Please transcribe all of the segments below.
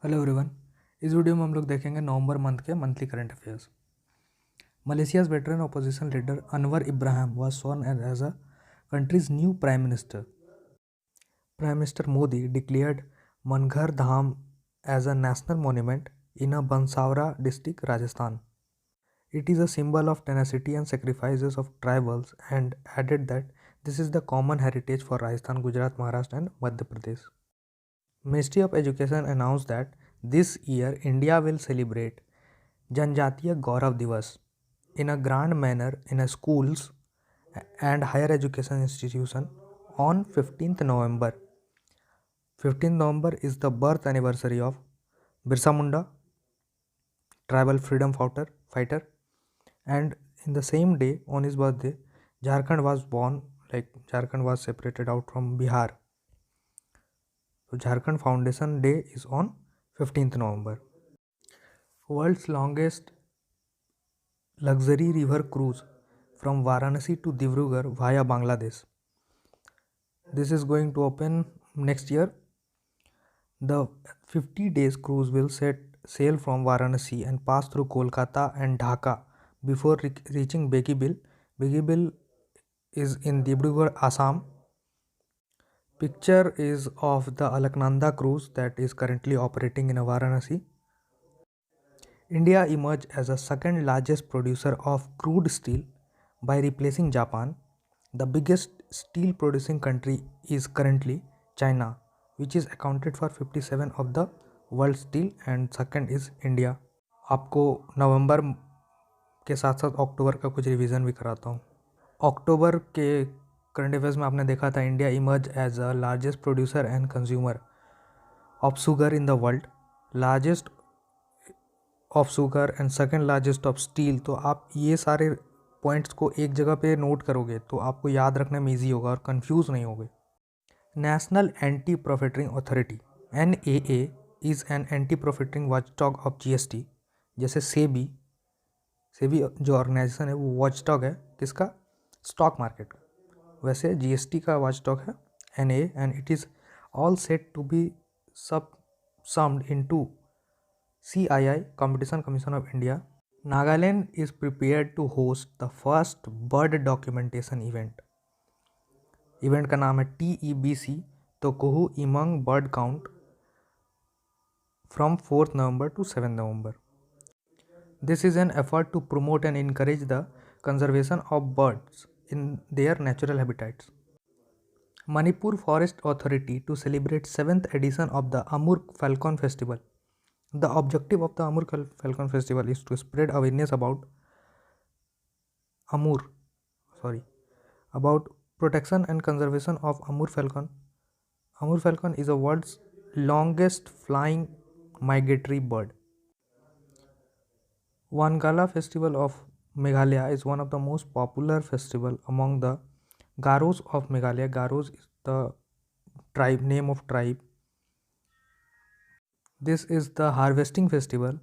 Hello everyone. इस video में हम लोग देखेंगे नवंबर मंथ के monthly current affairs. Malaysia's veteran opposition leader Anwar Ibrahim was sworn as a country's new prime minister. Prime Minister Modi declared Manghar Dham as a national monument in a Banswara district, Rajasthan. It is a symbol of tenacity and sacrifices of tribals and added that this is the common heritage for Rajasthan, Gujarat, Maharashtra and Madhya Pradesh. Ministry of Education announced that this year India will celebrate Janjatiya Gaurav Divas in a grand manner in a schools and higher education institution on 15th November. 15th November is the birth anniversary of Birsa Munda, tribal freedom fighter, and in the same day on his birthday, Jharkhand was born. Like Jharkhand was separated out from Bihar. So Jharkhand Foundation Day is on 15th November. World's longest luxury river cruise from Varanasi to Dibrugarh via Bangladesh. This is going to open next year. The 50 days cruise will set sail from Varanasi and pass through Kolkata and Dhaka before reaching Begibil. Begibil is in Dibrugarh, Assam. Picture is of the Alaknanda cruise that is currently operating in Varanasi. India emerged as the second largest producer of crude steel by replacing Japan. The biggest steel producing country is currently China, which is accounted for 57 of the world steel, and second is India. आपको नवंबर के साथ साथ अक्टूबर का कुछ revision भी कराता हूँ. अक्टूबर के करंट अफेयर्स में आपने देखा था India emerge as a largest producer and consumer of sugar in the world, largest of sugar and second largest of steel. तो आप ये सारे पॉइंट्स को एक जगह पे नोट करोगे तो आपको याद रखने में ईजी होगा और कंफ्यूज नहीं होगे. National anti profiteering authority NAA is an anti profiteering watchdog of GST. जैसे सेबी जो ऑर्गेनाइजेशन है वो वॉचडॉग है किसका? स्टॉक मार्केट का. वैसे GST का वॉचडॉग है NAA and it is all set to be subsumed into CII, Competition Commission of India. Nagaland is prepared to host the first bird documentation event. Event का नाम है TEBC Tokuhu Imang Bird Count from 4th November to 7th November. This is an effort to promote and encourage the conservation of birds in their natural habitats. Manipur Forest Authority to celebrate 7th edition of the Amur Falcon Festival. The objective of the Amur Falcon Festival is to spread awareness about protection and conservation of Amur falcon. Amur falcon is the world's longest flying migratory bird. Wangala Festival of Meghalaya is one of the most popular festival among the Garos of Meghalaya. Garos is the name of tribe. This is the harvesting festival.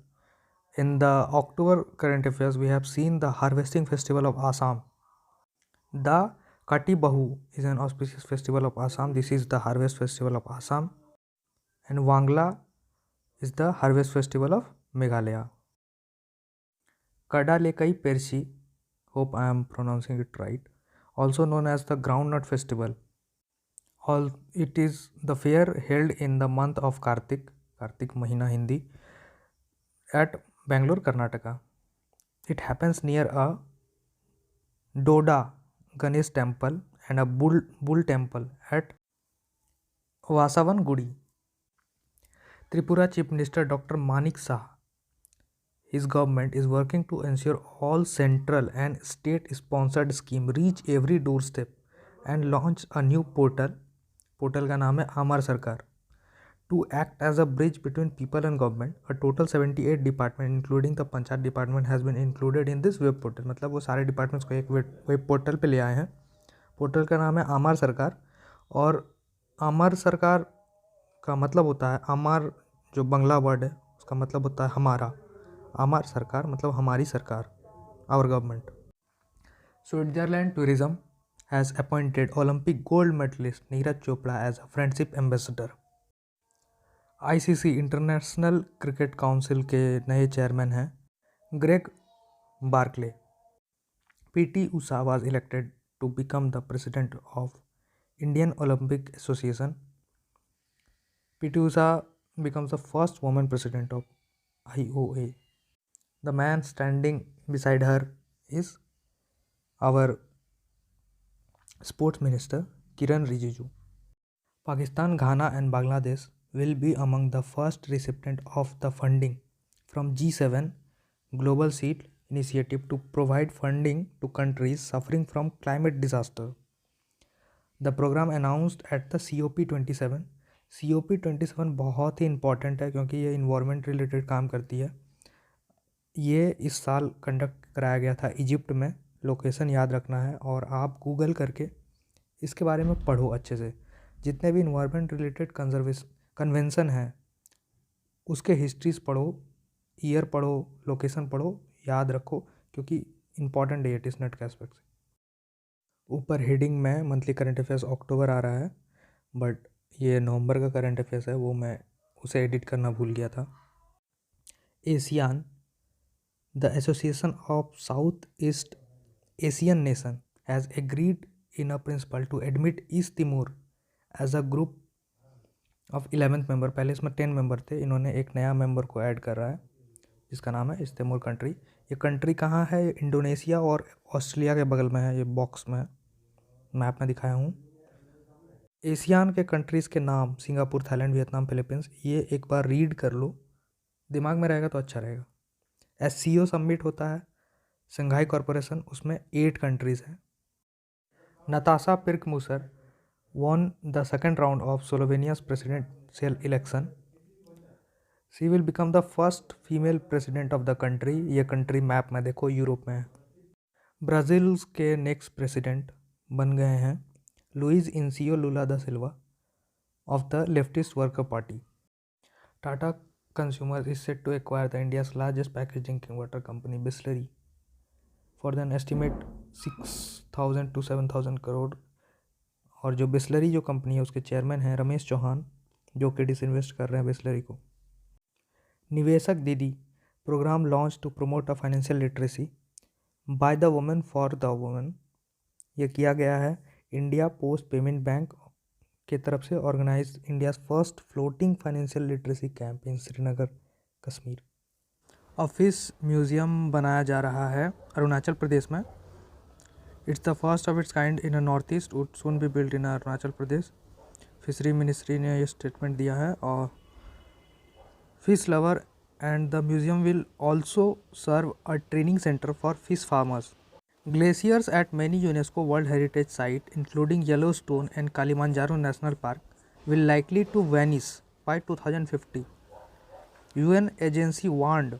In the October current affairs, we have seen the harvesting festival of Assam. The Kati Bahu is an auspicious festival of Assam. This is the harvest festival of Assam. And Wangla is the harvest festival of Meghalaya. Kadalekai Pershi, hope I am pronouncing it right, also known as the Groundnut Festival. It is the fair held in the month of Kartik Mahina Hindi, at Bangalore, Karnataka. It happens near a Doda Ganesh temple and a bull temple at Vasavan Gudi. Tripura Chief Minister Dr. Manik Saha, his government is working to ensure all central and state sponsored scheme reach every doorstep and launch a new portal का नाम है आमार सरकार, to act as a bridge between people and government. A total 78 department including the panchayat department has been included in this web portal. मतलब वो सारे departments को एक वेब पोर्टल पे ले आए हैं. पोर्टल का नाम है आमार सरकार. और आमार सरकार का मतलब होता है, आमार जो बंगला वर्ड है उसका मतलब होता है हमारा. आमार सरकार मतलब हमारी सरकार, our government. Switzerland tourism has appointed Olympic gold medalist Neeraj Chopra as a friendship ambassador. ICC International Cricket Council के नए चेयरमैन हैं Greg Barclay. PT Usha was elected to become the president of Indian Olympic Association. PT Usha becomes the first woman president of IOA. The man standing beside her is our sports minister Kiran Rijiju. Pakistan, Ghana and Bangladesh will be among the first recipient of the funding from G7 Global Seed Initiative to provide funding to countries suffering from climate disaster. The program announced at the COP27. COP27 बहुत ही important है क्योंकि ये environment related काम करती है। ये इस साल कंडक्ट कराया गया था इजिप्ट में। लोकेशन याद रखना है और आप गूगल करके इसके बारे में पढ़ो अच्छे से। जितने भी इन्वायरमेंट रिलेटेड कन्वेंसन हैं उसके हिस्ट्रीज पढ़ो, ईयर पढ़ो, लोकेशन पढ़ो, याद रखो क्योंकि इम्पॉर्टेंट डेट इस नेट के एस्पेक्ट से। ऊपर हेडिंग में मंथली करंट अफेयर्स अक्टूबर आ रहा है, बट ये नवंबर का करंट अफेयर्स है, वो मैं उसे एडिट करना भूल गया था। ASEAN, the association of South East Asian nation has agreed in a principle to admit East Timor as a group of 11th member. पहले इसमें 10 मेंबर थे, इन्होंने एक नया मेंबर को ऐड कर रहा है जिसका नाम है ईस्ट तिमोर कंट्री। ये कंट्री कहाँ है? इंडोनेशिया और ऑस्ट्रेलिया के बगल में है। ये बॉक्स में मैप में दिखाया हूँ। एशियान के कंट्रीज़ के नाम सिंगापुर, थाईलैंड, वियतनाम, फिलीपींस। ये एक बार रीड कर लो, दिमाग में रहेगा तो अच्छा रहेगा। SCO समिट होता है शंघाई कॉरपोरेशन, उसमें 8 कंट्रीज़ हैं। Natasha Pirc Musar won the second round of Slovenia's presidential election. She will become the first female president of the country। ये कंट्री मैप में देखो यूरोप में है। ब्राज़ील के नेक्स्ट प्रेसिडेंट बन गए हैं Louis Inacio Lula da Silva of the leftist worker party. Tata consumer is set to acquire the India's largest package drinking water company Bisleri for than estimate 6,000 to 7,000 crore. और जो बिस्लरी जो कंपनी है उसके चेयरमैन हैं रमेश चौहान, जो कि डिसइन्वेस्ट कर रहे हैं बिस्लरी को। निवेशक दीदी programme launch to promote a financial literacy by the women for the women. यह किया गया है इंडिया पोस्ट पेमेंट बैंक की तरफ से। Organise India's first floating financial literacy camp in Srinagar, Kashmir. Office museum बनाया जा रहा है अरुणाचल प्रदेश में। It's the first of its kind in a north east, would soon be build in Arunachal Pradesh. Fishery ministry ने ये स्टेटमेंट दिया है। और fish lover and the museum will also serve a training centre for fish farmers. Glaciers at many UNESCO world heritage site including Yellowstone and Kilimanjaro national park will likely to vanish by 2050। UN agency warned,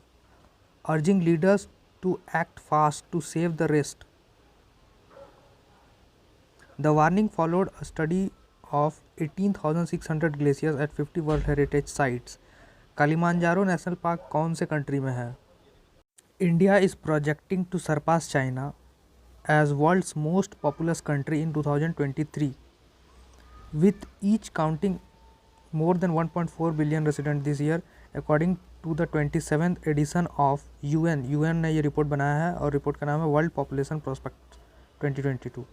urging leaders to act fast to save the rest. The warning followed a study of 18,600 glaciers at 50 World Heritage Sites. Kilimanjaro national park कौन से country में है? India is projecting to surpass China as world's most populous country in 2023, with each counting more than 1.4 billion residents this year, according to the 27th edition of UN ने ये report बनाया है और report का नाम है world population prospect 2022।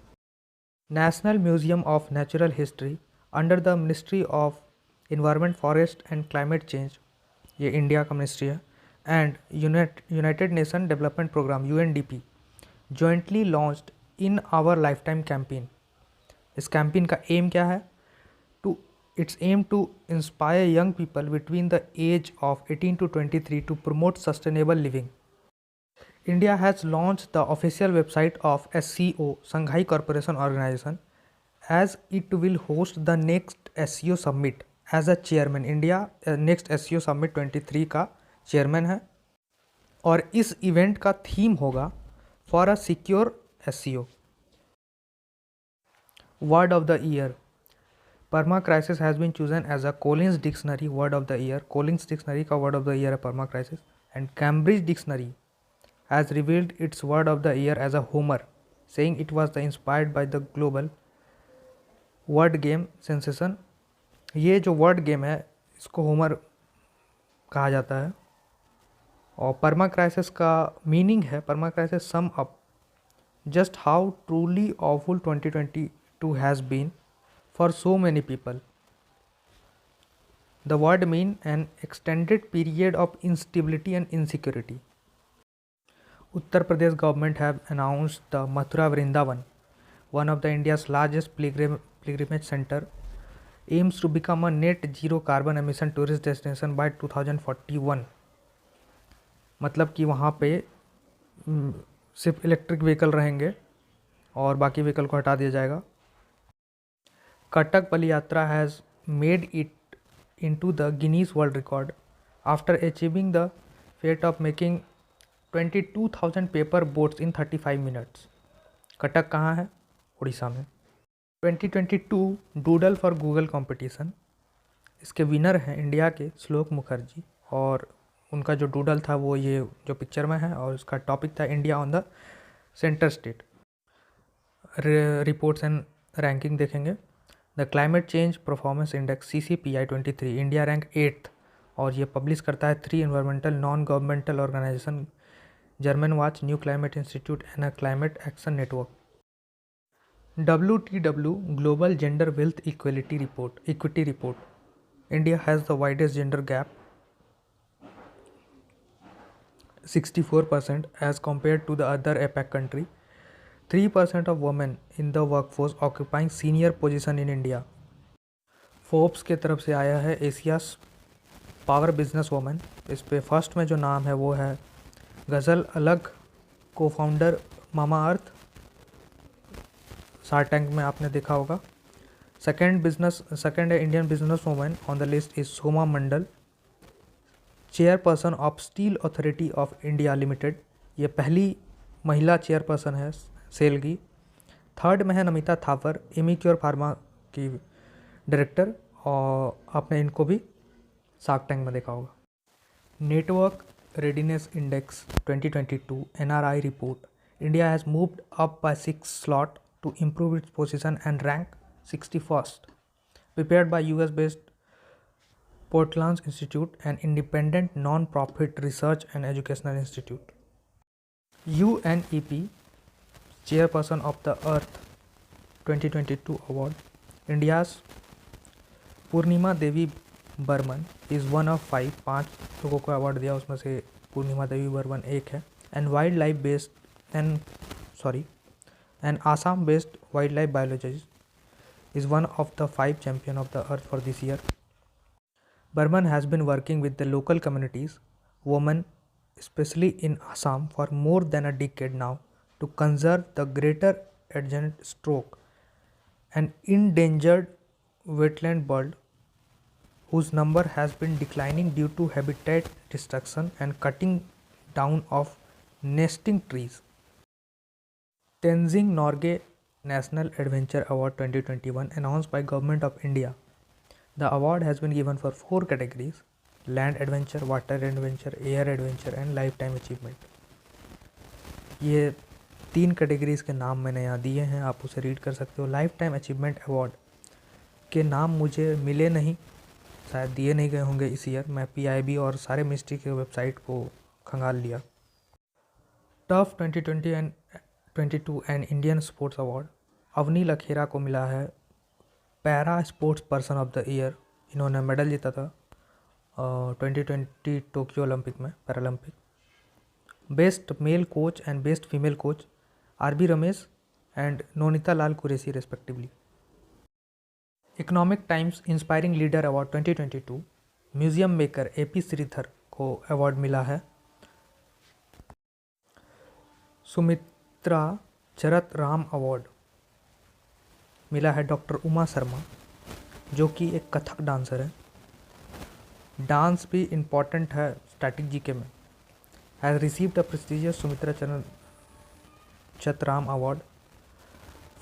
National museum of natural history under the ministry of environment, forest and climate change, ये India का मिनिस्ट्री है, and United Nation development programme UNDP jointly launched in our life time campaign. इस campaign का aim क्या है? It's aimed to inspire young people between the age of 18 to 23 to promote sustainable living. India has launched the official website of SCO, Shanghai Cooperation Organization, as it will host the next SCO summit as a chairman. India next SCO summit 23 का chairman है और इस event का theme होगा for a secure SCO. Word of the year. Permacrisis has been chosen as a Collins dictionary word of the year. Collins dictionary का word of the year है permacrisis. And Cambridge dictionary has revealed its word of the year as a homer, saying it was the inspired by the global word game sensation. ये जो word game है इसको Homer कहा जाता है। और परमा crisis का मीनिंग है, permacrisis sum up just how truly awful 2022 has been for so many people. The word mean an extended period of instability and insecurity. Uttar Pradesh government have announced the Mathura Vrindavan, one of the India's largest pilgrimage center, aims to become a net zero carbon emission tourist destination by 2041. मतलब कि वहाँ पे सिर्फ electric vehicle रहेंगे और बाकी vehicle को हटा दिया जाएगा। Cuttack Bali Yatra has made it into the Guinness world record after achieving the feat of making 22,000 paper boats in 35 minutes. Cuttack कहाँ है? उड़ीसा में। 2022 डूडल फॉर गूगल कंपटीशन, इसके विनर हैं इंडिया के श्लोक मुखर्जी, और उनका जो डूडल था वो ये जो पिक्चर में है, और उसका टॉपिक था India on the centre state. Reports and ranking देखेंगे। The climate change performance index CCPI 23, India rank 8th, और ये पब्लिश करता है 3 environmental non governmental organisation, German watch, new climate institute and climate action network. WTW global gender wealth equity report, India has the widest gender gap 64% as compared to the other APEC country. 3% of women in the workforce occupying senior position in India. Forbes के तरफ से आया है Asia's power business women. इस पे first में जो नाम है वो है गज़ल अलग, को फाउंडर मामा अर्थ, शार्क टैंक में आपने देखा होगा। Second Indian business women on the list is Soma Mandal, chairperson of steel authority of India limited, ये पहली महिला चेयरपर्सन है सेल की। थर्ड में है नमिता थापर, एमिक्योर फार्मा की डायरेक्टर, और आपने इनको भी शार्क टैंक में देखा होगा। Network readiness index 2022 NRI report, India has moved up by 6 slot to improve its position and rank 61st, prepared by US based Portland Institute, an independent non-profit research and educational institute. UNEP Chairperson of the Earth 2022 award, India's Purnima Devi Barman is one of 5 लोगों को award दिया, उसमें से पूर्णिमा देवी बर्मन एक है। And Assam based wild life biologist is one of the 5 champion of the earth for this year. Burman has been working with the local communities, women, especially in Assam, for more than a decade now to conserve the greater adjacent stroke, an endangered wetland bird whose number has been declining due to habitat destruction and cutting down of nesting trees. Tenzing Norgay National Adventure Award 2021 announced by Government of India. The award has been given for 4 categories: land adventure, water adventure, air adventure and lifetime achievement. ये 3 categories के नाम मैंने यहाँ दिए हैं, आप उसे read कर सकते हो। लाइफ टाइम अचीवमेंट अवार्ड के नाम मुझे मिले नहीं, शायद दिए नहीं गए होंगे इस ईयर। मैं PIB और सारे मिनिस्ट्री के वेबसाइट को खंगाल लिया। टफ 2022 and Indian sports award, Avani Lekhara को मिला है para sports person of the year. इन्होंने मेडल जीता था 2020 टोक्यो ओलंपिक में, Paralympic. Best male coach and best female coach RB Ramesh and Nonita Lal Qureshi respectively. Economic times inspiring leader award 2022 museum maker AP Sridhar को award मिला है। सुमित्रा चरत राम अवार्ड मिला है डॉक्टर उमा शर्मा, जो कि एक कथक डांसर है। डांस भी इम्पॉर्टेंट है स्टैटिक GK में। Has received the prestigious Sumitra Charat Ram award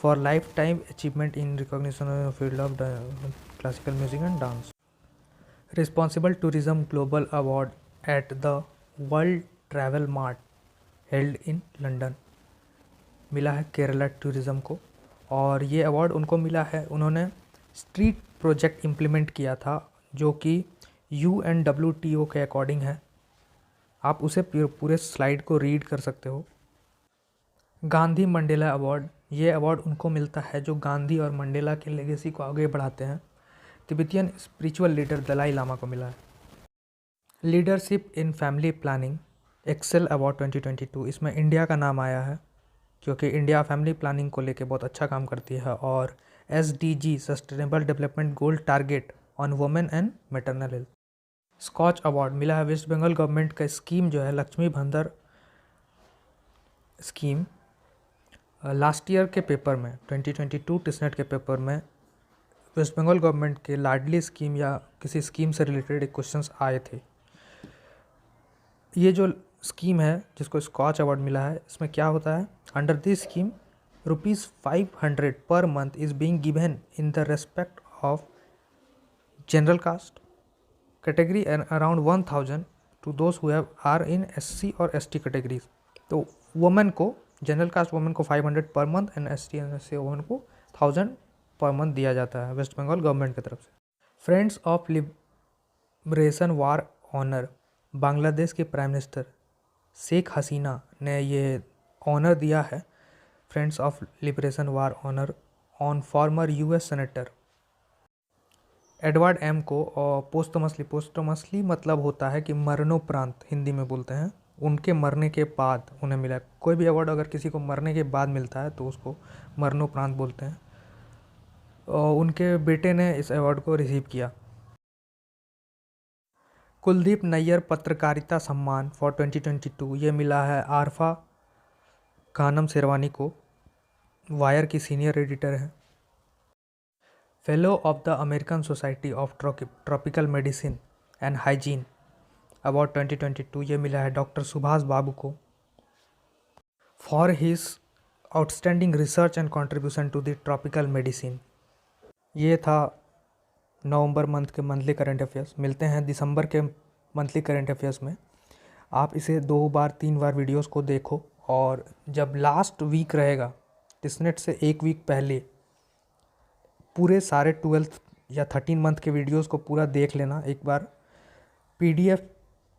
for lifetime achievement in recognition of field of classical music and dance. Responsible tourism global award at the world travel mart held in London मिला है Kerala tourism को, और ये award उनको मिला है, उन्होंने street project implement किया था जो कि UNWTO के अकॉर्डिंग है, आप उसे पूरे स्लाइड को रीड कर सकते हो। गांधी मंडेला अवार्ड, ये अवार्ड उनको मिलता है जो गांधी और मंडेला के लेगेसी को आगे बढ़ाते हैं। Tibetan spiritual leader Dalai Lama को मिला है। Leadership in family planning excel award 2022, इसमें इंडिया का नाम आया है क्योंकि इंडिया फैमिली प्लानिंग को लेके बहुत अच्छा काम करती है। और SDG sustainable development goal target on women and maternal health. Skoch award मिला है वेस्ट बंगाल गवर्नमेंट का स्कीम जो है Lakshmi Bhandar scheme. Last year के पेपर में 2022 टिसनेट के पेपर में वेस्ट बंगाल गवर्नमेंट के लाडली स्कीम या किसी स्कीम से रिलेटेड एक क्वेश्चंस आए थे। ये जो स्कीम है जिसको स्कॉच अवार्ड मिला है, इसमें क्या होता है, under this scheme ₹500 per month is being given in the respect of general caste category and around 1000 to those who are in SC और ST कैटेगरीज। तो वुमेन को, जनरल कास्ट वुमेन को 500 per month and ST and SC women को 1000 per month दिया जाता है West Bengal government की तरफ से। Friends of liberation war honour, Bangladesh के प्राइम मिनिस्टर शेख हसीना ने ये ऑनर दिया है, friends of liberation war honour on former US senator Edward M को। और पोस्टमसली मतलब होता है कि मरणोपरांत, हिंदी में बोलते हैं, उनके मरने के बाद उन्हें मिला। कोई भी अवार्ड अगर किसी को मरने के बाद मिलता है तो उसको मरणोपरांत बोलते हैं। और उनके बेटे ने इस अवार्ड को रिसीव किया। कुलदीप नैयर पत्रकारिता सम्मान फॉर 2022, ये मिला है आरफा खानम शेरवानी को, वायर की सीनियर एडिटर हैं। Fellow of the American society of tropical medicine and hygiene award 2022, ये मिला है डॉक्टर सुभाष बाबू को for his outstanding research and contribution to the tropical medicine. ये था नवंबर मंथ के मंथली करंट अफेयर्स। मिलते हैं दिसंबर के मंथली करंट अफेयर्स में। आप इसे 2 बार 3 बार वीडियोस को देखो, और जब लास्ट वीक रहेगा टिसनेट से 1 वीक पहले पूरे सारे 12 या 13 मंथ के वीडियोस को पूरा देख लेना एक बार। PDF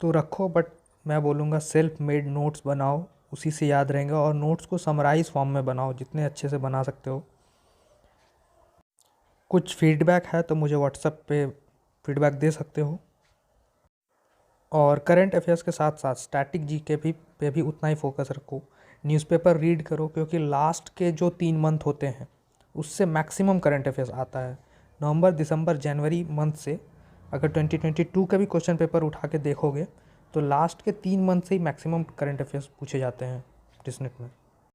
तो रखो, बट मैं बोलूँगा सेल्फ मेड नोट्स बनाओ, उसी से याद रहेंगे। और नोट्स को समराइज फॉर्म में बनाओ जितने अच्छे से बना सकते हो। कुछ फीडबैक है तो मुझे व्हाट्सएप पे फीडबैक दे सकते हो। और करंट अफेयर्स के साथ साथ स्टैटिक GK पे भी उतना ही फोकस रखो। न्यूज़पेपर रीड करो क्योंकि लास्ट के जो 3 मंथ होते हैं उससे मैक्सिमम करंट अफेयर्स आता है। नवंबर, दिसंबर, जनवरी मंथ से अगर 2022 का भी क्वेश्चन पेपर उठा के देखोगे तो लास्ट के 3 मंथ से ही मैक्सिमम करंट अफेयर्स पूछे जाते हैं टिसनेट में।